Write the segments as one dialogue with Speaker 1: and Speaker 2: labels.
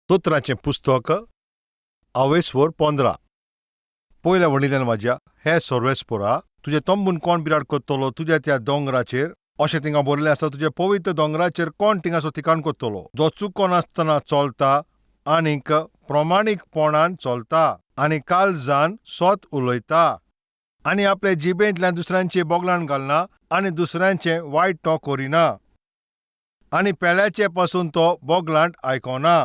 Speaker 1: स्तोत्राचें पुस्तक 15 पयल्या वडील्यान म्हाज्या हे सर्वेस्परा तुजे तंबून कोण बिराड करतलो तुज्या त्या दोंगराचेर अशें थिंगा बरयलें आसा. तुजे पवित्र दोंगराचेर कोण थिंगासो ठिकाण करतलो जो चुकोनासतना चलता आनीक प्रमाणीकपणान चलता आनी काळजान सत उलयता आनी आपले जिबेंतल्यान दुसऱ्यांची बोगलाण घालना आनी दुसऱ्यांचें वायट तो करिना आनी पेल्याचे पासून तो बोगलांट आयकोना.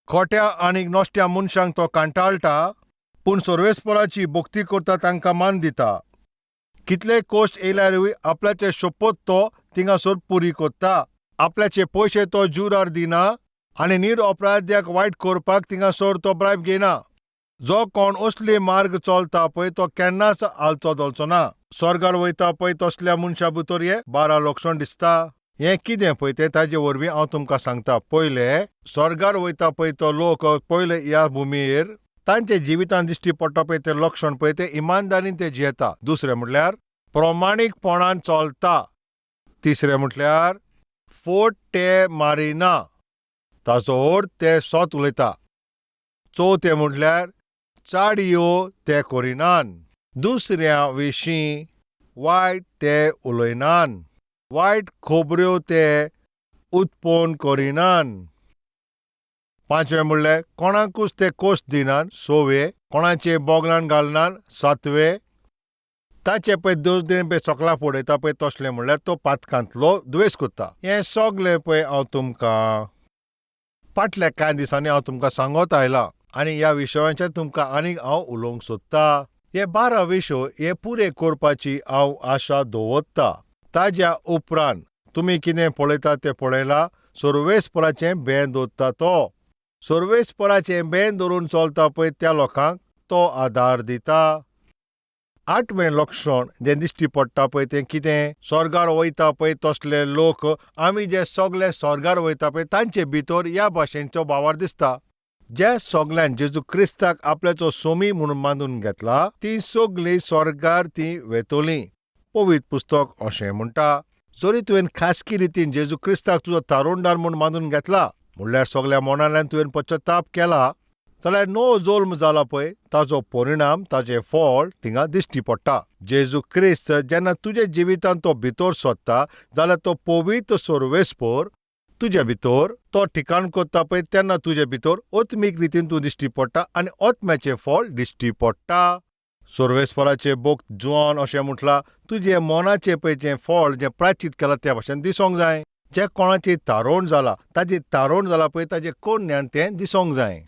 Speaker 1: खोट्या आनी नोष्ट्या मनशांक तो कांटाळटा पूण सर्वेस्पराची भक्ती करता तांकां मान दिता. कितले कोश्ट येयल्यारूय आपल्याचे शोपोत तो थिंगासोर पुरी करता. आपल्याचे पयशे तो जुरार दिना आनी नीर अपराध्याक वायट करपाक थिंगासोर तो ब्रायब घेयना. जो कोण असले मार्ग चलता पळय तो केन्नाच आलचो दलचो ना. स्वर्गार वयता पळय तसल्या मनशा भितर हे 12 लक्षण दिसता. हें कितें पळय तें ताजे वरवीं हांव तुमकां सांगता. पयले स्वर्गार वयता पळय तो लोक पयले ह्या भुमीर तांचे जिवितान दिश्टी पडटा पळय ते लक्षण पळय ते इमानदारीन ते जियेता. दुसरें म्हटल्यार प्रमाणीकपणान चलता. तिसरें म्हटल्यार फोट ते मारिना ताचो अर्थ ते सत उलयता. चवथें म्हटल्यार चाडयो ते करिनान. दुसऱ्या विशीं वायट ते उलयनान. वायट खोबऱ्यो ते उत्पन्न करिनान. पांचवें म्हणल्यार कोणाकूच ते कोश्ट दिनान. सवे कोणाचे बोगलाण घालनान. सातवे ताचे पळय दोश देन पळय सोकला पडयता पळय तसलें म्हणल्यार तो पातकांतलो द्वेस करता. हें सगलें पळय हांव तुमकां फाटल्या कांय दिसांनी हांव तुमकां सांगत आयलां आनी ह्या विशयांचेर तुमकां आनीक हांव उलोवंक सोदतां. हे 12 विशय हे पुरे करपाची हांव आशा दवरतां. ताज्या उपरांत तुमी कितें पळयता तें पळयलां. सर्वेस्पराचें भें दवरता तो. सर्वेस्पराचें भें धरून चलता पळय त्या लोकांक तो आदार दिता. 8वें लक्षण जें दिश्टी पडटा पळय तें कितें. स्वर्गार वयता पळय तसले लोक आमी जे सगळे स्वर्गार वयता पळय तांचे भितर ह्या भाशेचो वावर दिसता. जे सगळ्यान जेजू क्रिस्ताक आपल्याचो सोमी म्हणून मानून घेतला ती सगळीं स्वर्गार ती वेतोलीं. पवित्र पुस्तक अशें म्हणटा. जरी तुवें खासगी रितीन जेजू क्रिस्ताक तुजो तारुणदार म्हूण मानून घेतला म्हणल्यार सगळ्या मनांतल्यान तुवें पश्चाताप केला जाल्यार नवो जल्म जाला पळय ताचो परिणाम ताचें फळ थिंगा दिश्टी पडटा. जेजू क्रिस्त जेन्ना तुज्या जिवितांत तो भितर सोदता जाल्यार तो पवित्र सर्वेस्पर तुज्या भितर तो ठिकाण करता पळय तेन्ना तुजे भितर आत्मीक रितीन तूं दिश्टी पडटा आनी आत्म्याचें फळ दिश्टी पडटा. सर्वेस्पराचे भक्त जुआन अशें म्हटलां तुजे मोनाचें पळय जें फळ जें प्रायश्चीत केलां त्या भाशेन दिसोंक जाय. जें कोणाची तारोण जाला ताजी तारोण जाला पळय ताजे कोडण्यान तें दिसोंक जाय.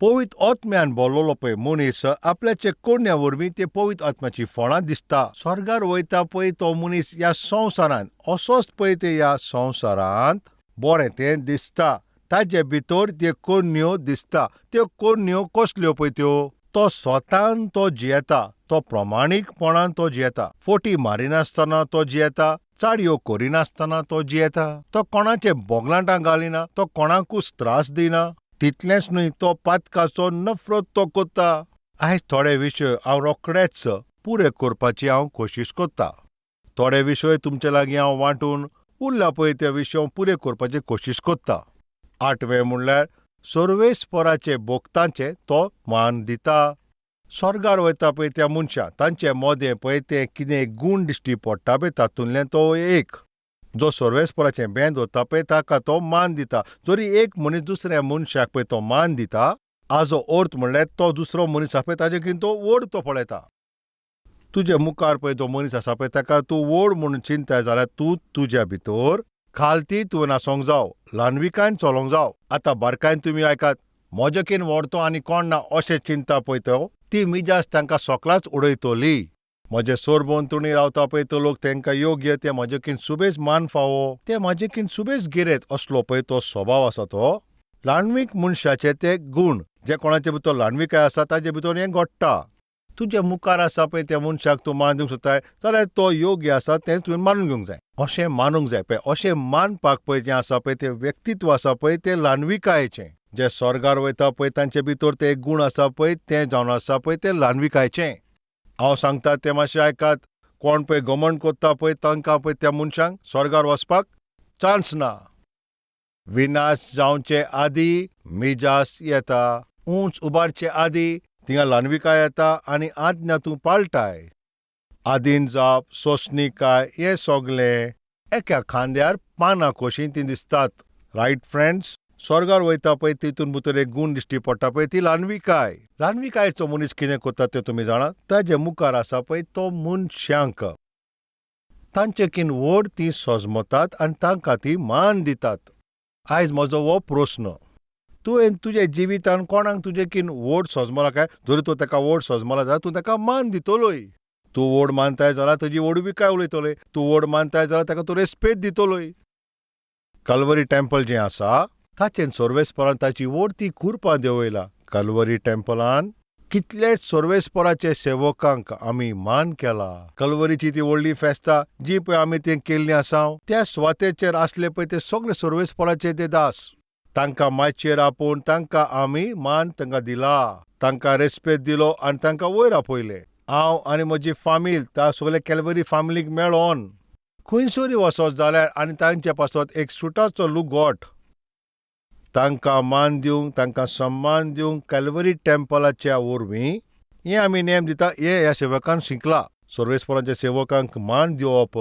Speaker 1: पवित्र आत्म्यान भरलेलो पळय मनीस आपल्याचे कोडण्या वरवीं ते पवित्र आत्म्याची फळां दिसता. स्वर्गार वयता पळय तो मनीस ह्या संवसारांत असोच पळय ते ह्या संवसारांत बरें तें दिसता. ताजे भितर त्यो कोडण्यो दिसता. त्यो कोडण्यो कसल्यो पळय त्यो. तो स्वतान तो जियेता. तो प्रमाणीकपणान तो जियेता. फोटी मारिनासतना तो जियेता. चाडयो करिनासतना तो जियेता. तो कोणाचे बोगलांटां घालिना. तो कोणाकूच त्रास दिना. तितलेंच न्हय तो पातकाचो नफरत तो करता. आयज थोडे विशय हांव रोखडेच पुरे करपाची हांव कोशिश करतां. थोडे विशय तुमचे लागीं हांव वांटून उरल्या पळय ते विशय पुरे करपाची कोशिश करतां. 8वें म्हणल्यार सर्वेस्पराचे भक्तांचे तो मान दिता. स्वर्गार वयता पळय त्या मनशा तांचे मोदें पळय ते कितें गूण दिश्टी पडटा पळय तातूंतले तो एक. जो सर्वेस्पराचें भें दवरता पळय ताका तो मान दिता. जरी एक मनीस दुसऱ्या मनशाक पळय तो मान दिता हाजो अर्थ म्हणल्यार तो दुसरो मनीस आसा पळय ताजेकीन तो व्हड तो पळयता. तुजे मुखार पळय जो मनीस आसा पळय ताका तूं व्हड म्हणून चिंताय जाल्यार तूं तुज्या भितर खालती तुवें आसोंक जावो. ल्हानविकायन चलोंक जावो. आतां बारकायन तुमी आयकात. म्हजेकीन व्हडतो आनी कोण ना अशें चिंता पळय तो ती मिजाज तांकां सोकलाच उडयतली. म्हजे सोरभोंवतणी रावता पळय तो लोक तांकां योग्य ते म्हजेकीन सुबेज मान फावो ते म्हजेकीन सुबेज गिरेत असलो पळय तो स्वभाव आसा तो ल्हानवीक मनशाचे ते गूण जे कोणाचे भितर ल्हानविकाय आसा ताजे भितर हें घडटा. तुज्या मुखार आसा पळय त्या मनशाक तूं मान दिवंक सोदताय जाल्यार तो योग्य आसा तें तुवें मानून घेवंक जाय. अशें मानूंक जाय पळय. अशें मानपाक पळय जें आसा पळय तें व्यक्तित्व आसा पळय तें ल्हानविकायेचें. जे स्वर्गार वयता पळय तांचे भितर ते गूण आसा पळय तें जावन आसा पळय तें ल्हानविकायेचें. हांव सांगता तें मातशें आयकात. कोण पळय घमंड करता पळय तांकां पळय त्या मनशांक स्वर्गार वचपाक चान्स ना. विनाश जावचे आदी मिजास येता. उंच उबारचे आदी थिंगा ल्हानविकाय येता आनी आज्ञा तूं पाळटाय. आदीन जाप, सोंसणीकाय हें सगलें एका खांद्यार पानां कशीं तीं दिसतात. Right friends? स्वर्गार वयता पळय तितून भितर एक गूण दिश्टी पडटा पळय ती ल्हानविकाय. ल्हानविकायेचो मनीस कितें करता तें तुमी जाणात? ताजे मुखार आसा पळय तो मनशांक. तांचेकीन व्हड ती सोजमतात आनी तांकां ती मान दितात. आयज म्हजो हो प्रस्न. तुवें तुजे जिवितांत कोणाक तुजेकीन व्हड सोजमला काय? जरी तूं ताका व्हड सोजमला जाल्यार तूं ताका मान दितलोय. तूं व्हड मानताय जाल्यार ताजी व्हडविकाय उलयतलोय. तूं व्हड मानताय जाल्यार ताका तूं रेस्पेद दितलोय. कल्वरी टेंपल जें आसा ताचेर सर्वेस्परान ताची व्हड ती कुरपां देंवयला. कल्वरी टेंपलान कितलेच सर्वेस्पराचे सेवकांक आमी मान केला. कल्वरीची ती व्हडली फेस्तां जी पळय आमी ती केल्लीं आसा त्या स्वातेचेर आसले पळय ते सगळे सर्वेस्पराचे ते दास. तांकां माचयेर आपोवन तांकां आमी मान तांकां दिला. तांकां रेस्पेद दिलो आनी तांकां वयर आपयले. हांव आनी म्हजी फामील त्या सगळे कॅल्वरी फामिलीक मेळोन खंयसरी वचत जाल्यार आनी तांचे पासत एक सुटाचो लुगोट तांकां मान दिवंक, तांकां सन्मान दिवंक कॅल्वरी टेंपलाच्या वरवीं हें आमी नेम दिता. हें ह्या सेवकान शिकला. सर्वेस्परांच्या सेवकांक मान दिवप.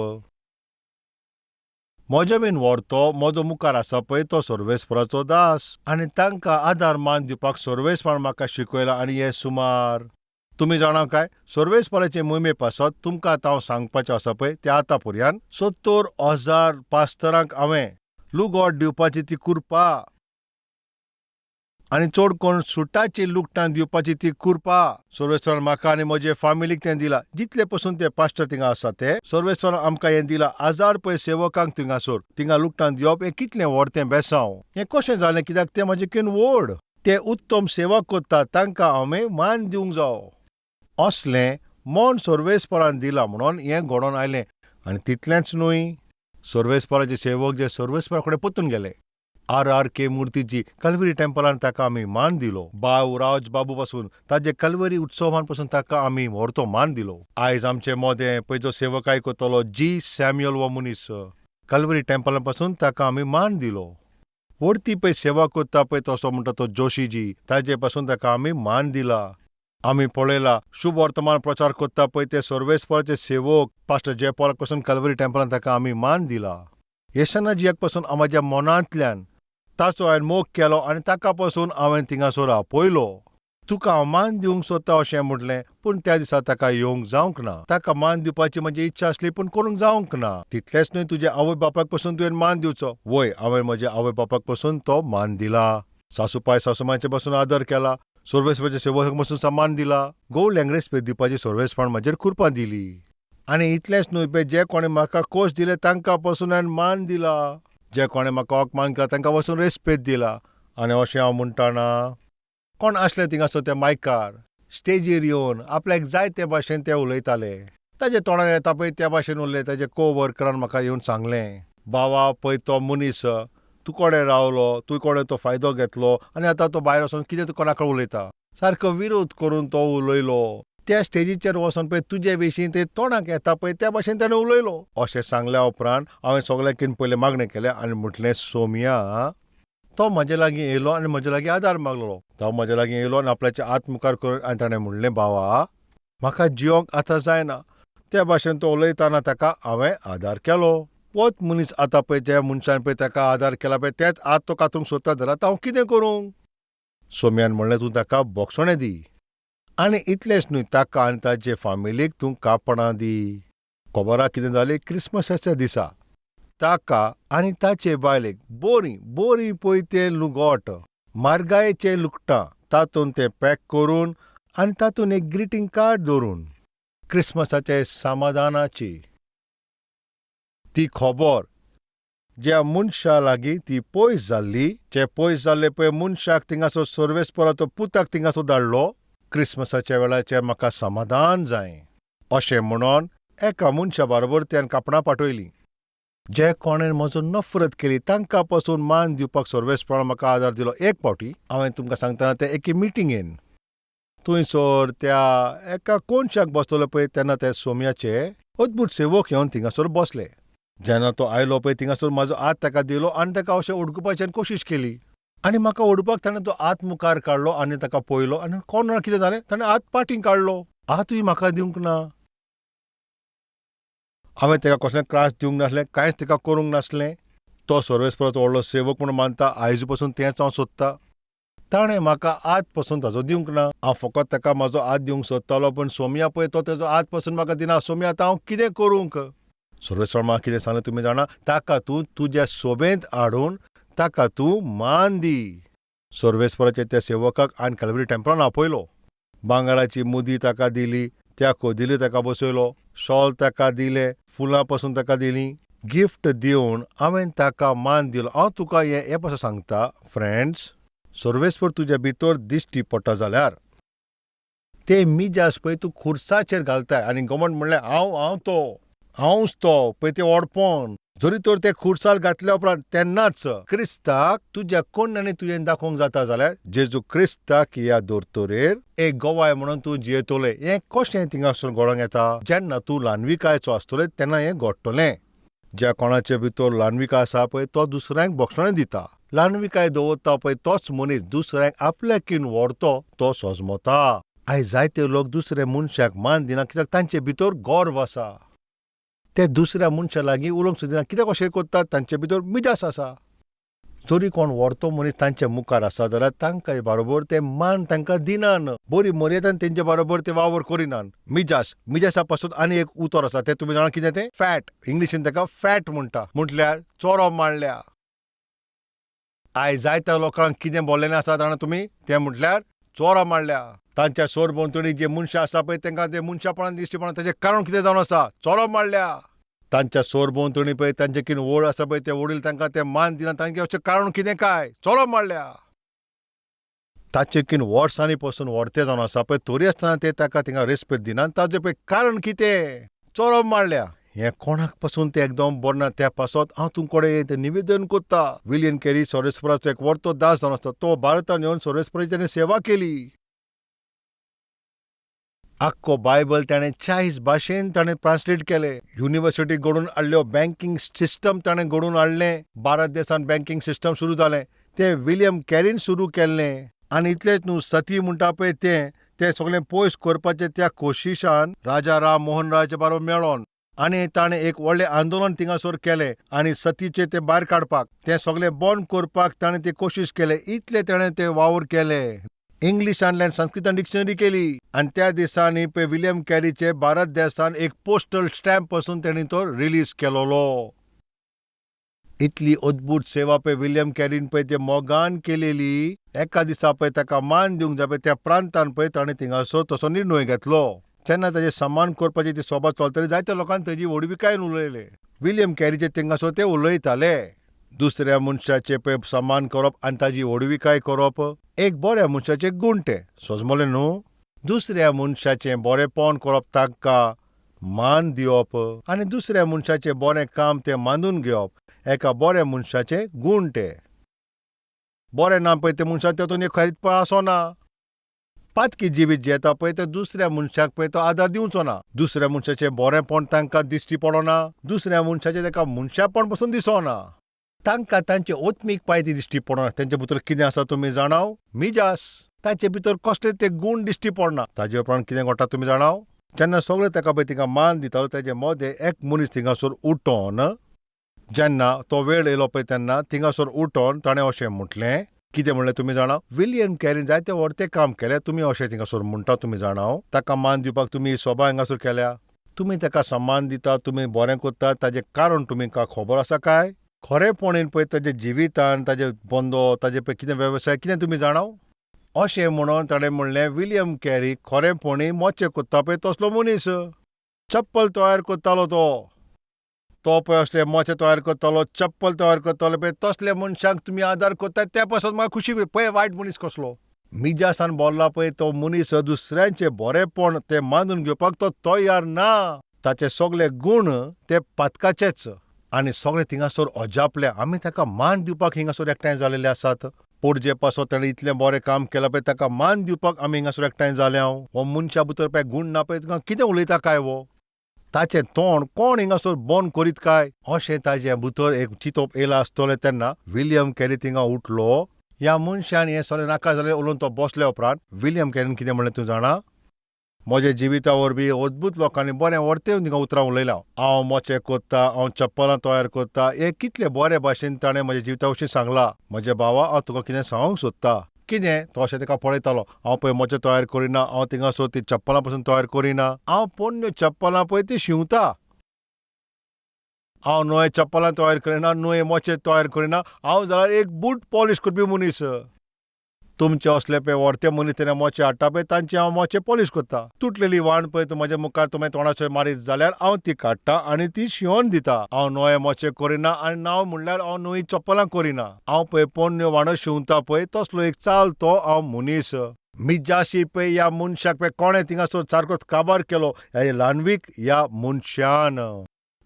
Speaker 1: म्हज्या बीन व्हरतो म्हजो मुखार आसा पळय तो सर्वेस्पराचो दास आनी तांकां आदार मान दिवपाक सर्वेस्परान म्हाका शिकयला आनी हें सुमार. तुमी जाणा काय? सर्वेस्पराचे मोहिमे पासत तुमकां आतां हांव सांगपाचें आसा पळय तें आतां पर्यंत 70,000 पास्तरांक हांवें लुगोट दिवपाची ती कुरपा आनी चड कोण सुटाची लुगटां दिवपाची ती कुरपा सर्वेस्परान म्हाका आनी म्हजे फामिलीक तें दिलां. जितले पसून ते पास्टर थिंगा आसा ते सर्वेस्परान आमकां हें दिलां. 1000 पळय सेवकांक थिंगासोर थिंगा लुगटां दिवप हें कितलें व्हड तें बेसांव. हें कशें जालें कित्याक तें म्हजेकीन व्हड. ते उत्तम सेवा कोत्तात तांकां आमी मान दिवंक जावो. असलें मोन सर्वेस्परान दिलां म्हणून हें घडोवन आयलें. आनी तितलेंच न्हय, सर्वेस्पराचे सेवक जे सर्वेस्परा कडेन परतून गेले. RRK मुर्तीची कल्वरी टेंपलान ताका आमी मान दिलो. बाव राज बाबू पासून ताजे कल्वरी उत्सवान पासून ताका आमी व्हडतो मान दिलो. आयज आमचे मोदें पळय जो सेवकाय करतलो G. सॅम्युएल हो मनीस कल्वरी टेंपलान पासून ताका आमी मान दिलो. व्हडती पळय सेवा करता पळय तसो म्हणटा तो जोशीजी ताजे पासून ताका आमी मान दिला. आमी पळयला शुभ वर्तमान प्रचार करता पळय ते सर्वेस्पराचे सेवक पास्टर जय पॉलाक पासून कल्वरी टेंपलान ताका आमी मान दिला. येशनाजियाक पासून म्हाज्या मनांतल्यान ताचो हांवें मोग केलो आनी ताका पासून हांवें थिंगासोर आपयलो. तुका हांव मान दिवंक सोदता अशें म्हटलें पूण त्या दिसा ताका येवंक जावंक ना. ताका मान दिवपाची म्हजी इच्छा आसली पूण करूंक जावंक ना. तितलेंच न्हय तुज्या आवय बापायक पासून तुवें मान दिवचो. वय हांवें म्हज्या आवय बापायक पासून तो मान दिला. सासूपाय सासूमांचे पासून आदर केला. सर्वेस्पराच्या सेवकांक पासून सन्मान दिला. गवळ्यांक रेस्पेद दिवपाची सर्वेस्परान म्हजेर कृपा दिली. आनी इतलेंच न्हय पळय जे कोणें म्हाका कोश दिले तांकां पासून हांवें मान दिला. जे कोणें म्हाका अपमान केला तांकां पासून रेस्पेद दिला. आनी अशें हांव म्हणटाना कोण आसले थिंगासर ते मायकार स्टेजीर येवन आपल्याक जाय ते भाशेन ते उलयताले. ताजे तोंडार येता पळय त्या भाशेन उलयले. ताजे कोवर्करान म्हाका येवन सांगलें, बाबा पळय तो मनीस तूं कोडे रावलो, तूं कोडे तो फायदो घेतलो आनी आतां तो भायर वचून कितें कोणाक उलयता. सारको विरोध करून तो उलयलो. त्या स्टेजीचेर वचोन पळय तुजे विशीं ते तोंडाक येता पळय त्या भाशेन ताणें उलयलो. अशें सांगल्या उपरांत हांवें सगळ्याकीन पयलें मागणें केलें आनी म्हटलें सोमया तो म्हजे लागीं येयलो आनी म्हजे लागीं आदार मागलो. तो म्हजे लागीं येयलो आनी आपल्याचे हात मुखार करून आनी ताणें म्हणलें, बाबा म्हाका जियोंक आतां जायना. त्या भाशेन तो उलयताना ताका हांवें आदार केलो. होच मनीस आतां पळय ज्या मनशान पळय ताका आदार केला पळय तेच आत तो कातूंक सोदता जाल्यार आतां हांव कितें करूं? सोम्यान म्हणलें, तूं ताका बोक्षणें दी. आनी इतलेंच न्हय ताका आनी ताचे फामिलीक तूं कापणां दी. खबर आहा कितें जालें? क्रिसमसाच्या दिसा ताका आनी ताचे बायलेक बोरी पळय तें लुगोट मारगायेचें लुगटां तातूंत तें पॅक करून आनी तातूंत एक ग्रिटींग कार्ड दवरून क्रिसमसाचे समाधानाची ती खबर ज्या मनशा लागीं ती पयस जाल्ली, जे पयस जाल्ले पळय मनशाक थिंगासर सर्वेस्पराचो पुताक थिंगासर धाडलो. क्रिसमसाच्या वेळाचेर म्हाका समाधान जाय अशें म्हणोन एका मनशा बरोबर त्यान कापणां पाठयलीं. जे कोणें म्हजो नफरत केली तांकां पासून मान दिवपाक सर्वेस्परान म्हाका आदार दिलो. एक फावटी हांवें तुमकां सांगतना ते एके मिटिंगेन थंयसर त्या एका कोणशाक बसतलो पळय तेन्ना ते सोम्याचे अद्भुत सेवक येवन थिंगासर बसले. जेन्ना तो आयलो पळय थिंगासर म्हाजो हात ताका दिलो आनी ताका अशें ओडकुपाची कोशिश केली आनी म्हाका ओडपाक ताणें तो हात मुखार काडलो आनी ताका पळयलो आनी कोण जाणा कितें जालें ताणें हात पाटींग काडलो. हातूय म्हाका दिवंक ना. हांवें ताका कसलें त्रास दिवंक नासलें, कांयच ताका करूंक नासलें. तो सर्वेस्पराचो व्हडलो सेवक म्हूण मानता, आयज पासून तेंच हांव सोदतां. ताणें म्हाका आज पासून ताजो दिवंक ना. हांव फकत ताका म्हाजो हात दिवंक सोदतालो, पूण सोमया पळय तो तेजो हात पासून म्हाका दिना. सोमया आतां हांव कितें करूंक? सर्वेस्परान म्हाका कितें सांगलें तुमी जाणा, ताका तूं तुज्या सोबेंत हाडून ताका तूं मान दी. सर्वेस्पराच्या त्या सेवकाक आनी कॅल्वरी टेंपलान आपयलो. भांगराची मुदी ताका दिली, त्या खोदिली ताका बसयलो, शॉल ताका दिलें, फुलां पासून ताका दिलीं. गिफ्ट दिवन हांवें ताका मान दिलो. हांव तुका हें पासून सांगता फ्रेंड्स, सर्वेस्पर तुज्या भितर दिश्टी पडटा जाल्यार ते मिजास पळय तूं खुर्साचेर घालताय आनी घमंड म्हणलें हांवूच तो पळय तें ओडपण. जरी तर ते खुर्साल घातल्या उपरांत तेन्नाच क्रिस्ताक तुज्या कोण्णांनी तुवें दाखोवंक जाता जाल्यार जेजू क्रिस्ताक ह्या दोतोरेर एक गोवाय म्हणून तूं जियेतोलें. हें कशें थिंगासर घडोवंक येता? जेन्ना तूं ल्हानविकायचो आसतलें तेन्ना हें घडटलें. ज्या कोणाचे भितर ल्हानविकाय आसा पळय तो दुसऱ्यांक भक्षणां दिता. ल्हानविकाय दवरता पळय तोच मनीस दुसऱ्यांक आपल्याकीन व्हरतो तो सोजमोता. आयज जायते लोक दुसऱ्या मनशाक मान दिना कित्याक तांचे भितर गर्व आसा. ते दुसऱ्या मनशा लागीं उलोवंक सोदिना कित्याक अशें करतात? तांचे भितर मिजास आसा. जरी कोण व्हरतो मनीस तांच्या मुखार आसा जाल्यार तांकां बरोबर ते मान तांकां दिनान. बरी मर्यादान तेंचे बरोबर ते वावर करिनान. मिजासा पासून आनी एक उतर आसा, तें तुमी जाणा कितें तें? फॅट. इंग्लिशीन ताका फॅट म्हणटा. म्हटल्यार चोरो मारल्या. आयज जायत्या लोकांक कितें बोल्लेलें आसा जाणा तुमी? तें म्हटल्यार चोरां मारल्या. तांच्या सोरभोंवतणी जे मनशां आसा पळय तांकां ते मनशापणान दिश्टी पडना. ताचें कारण कितें जावन आसा? चोरो मारल्या. तांच्या सोरभोंवतणी पळय तांचे कितें व्हड आसा पळय ते व्हडील तांकां ते मान दिना. तांचें अशें कारण कितें काय? चोरो मारल्या. ताचे किन वर्सांनी पासून व्हडते जावन आसा पळय तरी आसतना ते ताका थिंगा रेस्पेद दिना. ताजें पळय कारण कितें? चोरो मारल्या. हें कोणाक पासून तें एकदम बरें ना. त्या पासत हांव तुमकोडे तें निवेदन करता. विलियम कॅरी सर्वेस्पराचो एक व्हडतो दास जावन आसता. तो भारतान येवन सर्वेस्पराची ताणें सेवा केली. आख्खो बायबल ताणें 40 भाशेन ताणें ट्रान्सलेट केलें. युनिव्हर्सिटी घडोवन हाडल्यो. बँकींग सिस्टम ताणें घडोवन हाडलें. भारत देशांत बँकींग सिस्टम सुरू जालें. तें विलियम कॅरीन सुरू केल्लें. आनी इतलेंच न्हू, सती म्हणटा पळय तें सगळें पयस करपाचें त्या कोशिशान राजा राम मोहन रायाचे बाराबर मेळोन आनी ताणें एक व्हडलें आंदोलन थिंगासर केलें आनी सतीचे ते भायर काडपाक तें सगळें बंद करपाक ताणें ती कोशिश केलें. इतलें ताणें तें वावर केलें. इंग्लिशांतल्यान संस्कृतान डिक्शनरी केली आनी त्या दिसांनी पळय विलियम कॅरीचे भारत देशान एक पोस्टल स्टॅम्प पासून ताणें तो रिलीज केलोलो. इतली अद्भुत सेवा पळय विलियम कॅरीन पळय ते मोगान केलेली. एका दिसा पळय ताका मान दिवंक जाय पळय त्या प्रांतान पळय ताणें थिंगासर तसो निर्णय घेतलो. जेन्ना ताचें सन्मान करपाची ती सभा चलतली जायत्या लोकांनी ताजी व्हडविकायेन उलयले. विलियम कॅरीचे थिंगासर ते उलयताले. दुसऱ्या मनशाचे पळय सन्मान करप आनी ताजी व्हडविकाय करप एक बऱ्या मनशाचे गूण ते. सोजमोलें न्हू? दुसऱ्या मनशाचें बरेंपण करप, ताका मान दिवप आनी दुसऱ्या मनशाचें बरें काम तें मानून घेवप एका बऱ्या मनशाचें गूण ते. बरें ना पळय ते मनशाक तेतून एक खरीत आसना. पातकी जिवीत जियेता पळय ते दुसऱ्या मनशाक पळय तो आदार दिवचो ना. दुसऱ्या मनशाचें बरेंपण तांकां दिश्टी पडना. दुसऱ्या मनशाचें ताका मनशापण पासून दिसना. तांकां तांचे ओत्मीक पायती दिश्टी पडना. तेंचे भितर कितें आसा तुमी जाणाव? मिजास. तांचे भितर कसले ते गूण दिश्टी पडना. ताजे उपरांत कितें घडटा तुमी जाणाव? जेन्ना सगळे ताका पळय थिंगा मान दितालो तेजे मदें एक मनीस थिंगासर उठोन जेन्ना तो वेळ येयलो पळय तेन्ना थिंगासर उठोन ताणें अशें म्हटलें. कितें म्हणलें तुमी जाणाव? विलियम कॅरीन जायते व्हडतें काम केलें. तुमी अशें थिंगासर म्हणटा तुमी जाणाव? ताका मान दिवपाक तुमी ही सभा हांगासर केल्या. तुमी ताका सन्मान दिता, तुमी बरें करतात. ताजें कारण तुमकां खबर आसा काय? खरेपणीन पळय ताजे जिवितान ताजे बंदो ताजे पळय कितें वेवसाय कितें तुमी जाणाव? अशें म्हणून ताणें म्हणलें विलियम कॅरी खरेपणी मोचे कोत्ता पळय तसलो मनीस. चप्पल तयार करतालो तो पळय असले मोचे तयार करतालो, चप्पल तयार करतालो पळय तसले मनशाक तुमी आदार करतात. त्या पासून म्हाका खुशी पळय वायट मनीस कसलो. मिजासान बोल्ला पळय तो मनीस दुसऱ्यांचें बरेंपण तें मानून घेवपाक तो तयार ना. ताचे सगळे गूण ते पातकाचेच आनी सगळे थिंगासर अजापले. आमी ताका मान दिवपाक हिंगासर एकठांय जालेले आसात. पोरजे पासत ताणें इतलें बरें काम केलां पळय ताका मान दिवपाक आमी हिंगासर एकठांय जाल्या. हो मनशा भितर पळय गूण ना पळय तुका कितें उलयता काय वो? ताचें तोंड कोण हिंगासर बंद करीत काय अशें ताचे भितर एक चिंतप येयला आसतलें तेन्ना विलियम कॅरी थिंगा उठलो. ह्या मनशान हें सगळें नाका जालें उलोवन तो बसल्या उपरांत विलियम कॅरीन कितें म्हणलें तूं जाणा? म्हज्या जिविता वरवीं अद्भुत लोकांनी बरें वर्तेवन थिंगा उतरां उलयलां. हांव मोचे कोत्ता, हांव चप्पलां तयार कोत्ता, हें कितले बरे भाशेन ताणें म्हज्या जिविता विशीं सांगलां. म्हजे भावा, हांव तुका कितें सांगूंक सोदतां. कितें? तो अशें ताका पळयतालो. हांव पळय मोचे तयार करिना, हांव थिंगासर ती चप्पलां पासून तयार करिना, हांव पोरण्यो चप्पलां पळय ती शिंवता. हांव नवे चप्पलां तयार करिना, नवे मोचे तयार करिना, हांव जाल्यार एक बूट पॉलिश करपी मनीस. तुमचे असले पळय व्हडते मनीस तेन्ना मोचे हाडटा पळय तांचे हांव मोचे पॉलिश करता. तुटलेली वाण पळय तूं म्हज्या मुखार तुवें तोंडाचेर मारीत जाल्यार हांव ती काडटा आनी ती शिंवोन दिता. हांव नवे मोचे करिना आनी नांव म्हणल्यार हांव नवी चप्पलां करिना. हांव पळय पोरण्यो वाणो शिंवता पळय तसलो एक चाल तो हांव मनीस. मिज्जाशी पळय ह्या मनशाक पळय कोणें थिंगासर सारकोच काबार केलो ह्या ल्हानवीक ह्या मनशान.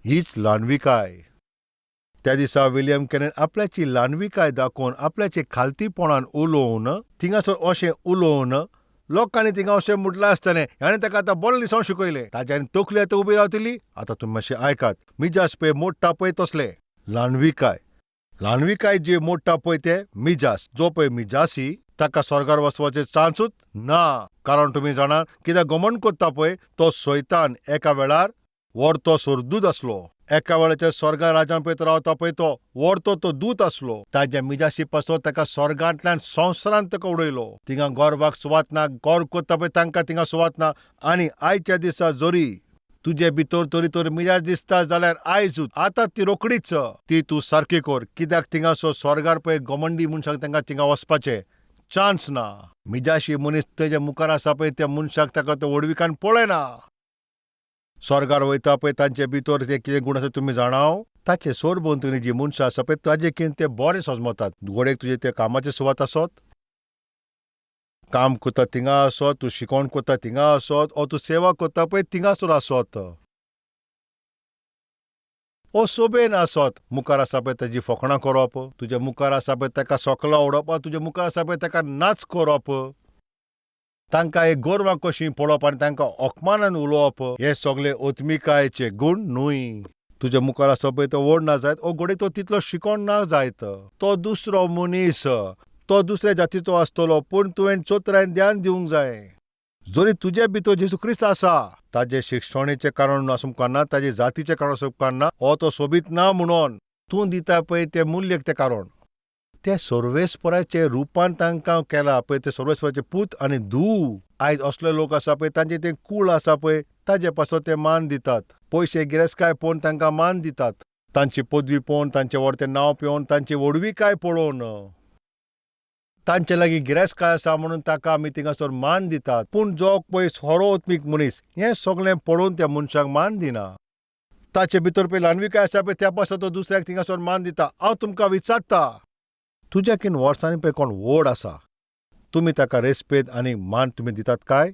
Speaker 1: हीच ल्हानविकाय. त्या दिसा विलियम कॅरीन आपल्याची ल्हानविकाय दाखोवन आपल्याचे खालतीपणान उलोवन थिंगासर अशें उलोवन लोकांनी थिंगा अशें म्हटलें आसतलें हाणें ताका आतां बरें दिसांव शिकयलें. ताच्यानी तकली आतां उबी रावतली. आतां तुमी मातशें आयकात. मिजास पळय मोडटा पळय तसलें ल्हानविकाय. ल्हानविकाय जे मोडटा पळय ते मिजास. जो पळय मिजासी ताका स्वर्गार वचपाचें चान्सूच ना. कारण तुमी जाणात कित्याक घमंड कोत्ता पळय तो सैतान एका वेळार व्हडतो सोरदूत आसलो. एका वेळाचेर स्वर्गा राजान पळय रावता पळय तो व्हडतो तो दूत आसलो. ताच्या मिजाशी पासो ताका स्वर्गांतल्यान संवसारांत ताका उडयलो. थिंगा गोरवाक सुवात ना, गोर कोत्ता पळय तांकां थिंगा सुवात ना. आनी आयच्या दिसा जोरी तुजे भितर तरी तर मिजाज दिसता जाल्यार आयजूच आतां ती रोकडीच ती तूं सारकी कर. कित्याक थिंगासर स्वर्गार पळय घमंडी मनशाक तांकां थिंगा वचपाचें चान्स ना. मिजाशी मनीस तेजे मुखार आसा पळय त्या मनशाक ताका तो व्हडविकान पळयना. स्वर्गार वयता पळय तांचे भितर ते कितें गूण आसा तुमी जाणाव? ताचे सोरभोंवतणी जी मनशां आसा पळय ताजे कितें ते बरें सजमतात. घोडेक तुजे ते कामाचे सुवात आसत, काम करता थिंगा आसत, तूं शिकोण करता थिंगा आसत, ओ तूं सेवा करता पळय थिंगासर आसत, ओ सोबेन आसत. मुखार आसा पळय ताजी फकाणां करप, तुजे मुखार आसा पळय ताका सोकलां उडोवप, तुजे मुखार आसा पळय ताका नाच करप, तांकां एक गोरवां कशीं पळोवप आनी तांकां ओकमानान उलोवप, हे सगळे ओत्मिकायेचे गूण न्हय. तुजे मुखार आसा पळय तो व्हड ना जायत, ओ घोडे तो तितलो शिकोण ना जायत. तो दुसरो मनीस, तो दुसऱ्या जातीचो आसतलो, पूण तुवें चोत्रायन ध्यान दिवंक जाय. जरी तुजे भितर जेजू क्रिस्त आसा, ताजे शिक्षणेचें कारण आसूंक उपकारना, ताजे जातीचें कारण आसूंक उपकारना, हो तो सोबीत ना म्हणून तूं दिता पळय तें मूल्यक तें कारण. त्या सर्वेस्पराचे रुपान तांकां केला पळय ते सर्वेस्पराचे पूत आनी धूव. आयज असले लोक आसा पळय तांचे ते कूळ आसा पळय ताजे पासो ते मान दितात. पयशे गिरेस्काय पळोवन तांकां मान दितात. तांची पदवी पळोवन, तांचे व्हडतें नांव पळोवन, तांची व्हडविकाय पळोवन, तांचे लागीं गिरेस्काय आसा म्हणून ताका आमी थिंगासर मान दितात. पूण जो पळय खरो ओत्मीक मनीस हें सगळें पळोवन त्या मनशाक मान दिना. ताचे भितर पळय ल्हानविकाय आसा पळय त्या पासो तो दुसऱ्याक थिंगासर मान दिता. हांव तुमकां विचारता, तुज्याकीन वर्सांनी पळय कोण व्हड आसा, तुमी ताका रेस्पेद आनी मान तुमी दितात काय?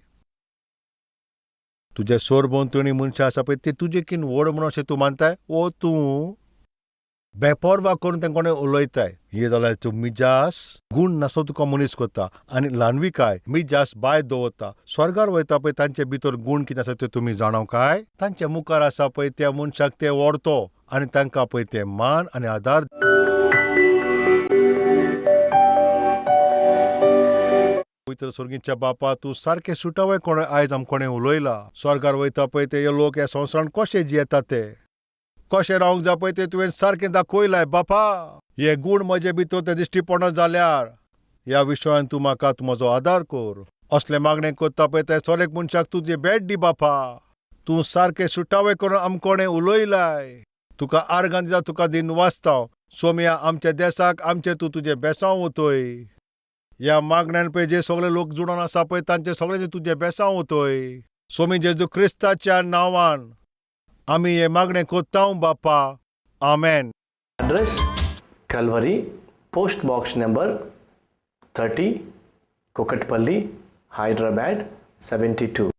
Speaker 1: तुजे सोरभोंवतणी मनशां आसा पळय ते तुजेकीन व्हड म्हणून अशें तूं मानताय, वो तूं बेपरवा करून तें कोणें उलयताय. हे जाल्यार तूं मिजास गूण नासलो तुका मनीस करता आनी ल्हानविकाय मिजास भायर दवरता. स्वर्गार वयता पळय तांचे भितर गूण कितें आसा ते तुमी जाणव काय? तांच्या मुखार आसा पळय त्या मनशाक ते व्हडतो आनी तांकां पळय ते मान आनी आदार. पवित्र स्वर्गीच्या बापा, तूं सारकें सुटावे कोणें आयज आमकोणें उलयला. स्वर्गार वयता पळय ते लोक ह्या संवसारांत कशें जियेतात ते, कशें रावंक जाय पळय ते तुवें सारकें दाखयलाय बापा. हे गूण म्हजे भितर ते दिश्टी पडना जाल्यार ह्या विशयान तूं म्हाका म्हजो आदार कर. असलें मागणें करता पळय ते सोरेक मनशाक तुजें भेट दी बापा. तूं सारकें सुटावे करून आमकोणें उलयलाय. तुका आर्गां दिता, तुका दिन वाचता. सोम्या आमच्या देशाक आमचे तूं तुजें बेसांव वतय. ह्या मागण्यांत पळय जे सगळे लोक जुडोन आसा पळय तांचे सगळ्यांचे तुजें बेसांव वतय. सोमी जेजू क्रिस्ताच्या नांवान आमी हे मागणें कोत्ता बापा. आमेन.
Speaker 2: Address Calvary, Post Box number 30, Kokatpalli, Hyderabad 72.